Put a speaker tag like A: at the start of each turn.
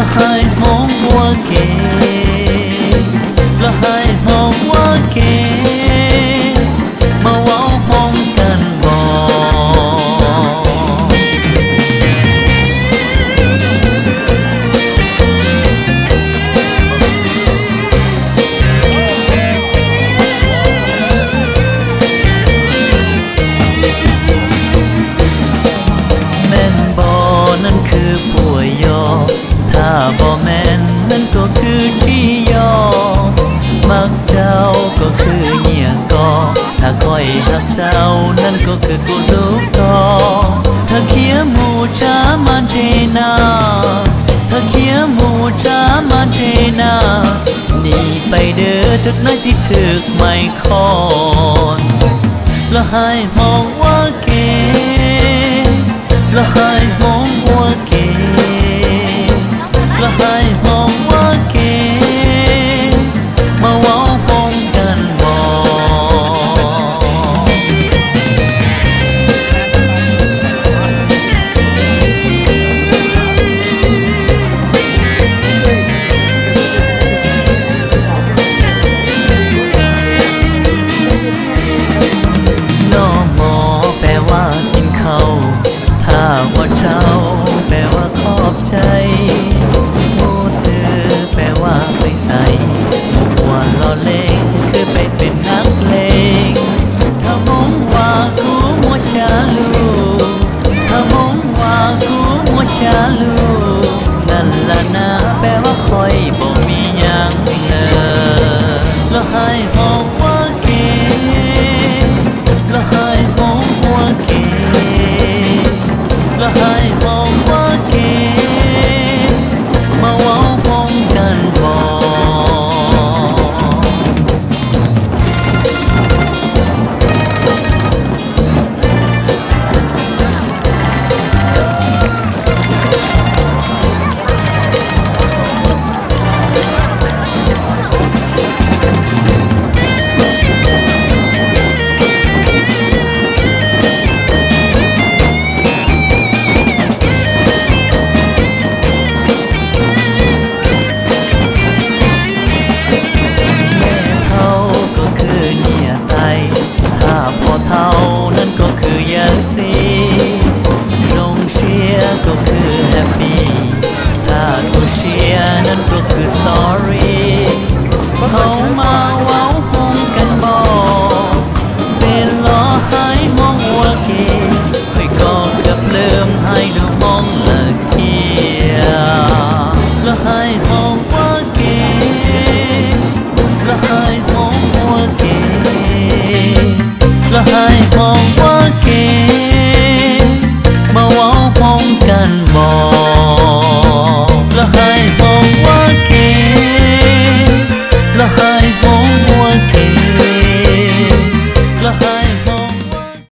A: ละหายมองวัวเกละหายมองวัวเกมาเว้าห้องกันบ่แม่นบ่นั่นคือป่วยยอถ้าบ่แม่นนั่นก็คือที่ยอมักเจ้าก็คือเหี่ยกอถ้าคอยหักเจ้านั่นก็คือกูลูกกอถ้าเขียหมูจ้ามาเจนาถ้าเขียหมูจ้ามาเจนาหนีไปเด้อจุดน้อยสิถึกไม่คอนละหายมองว่าเกละหายมองว่าเกละหายมองว่าเกมาเว้าป้องกันบ่น้อหมอแปลว่ากินข้าวถ้าว่าเจ้าแปลว่าขอบใจโมเตอแปลว่าไปใส่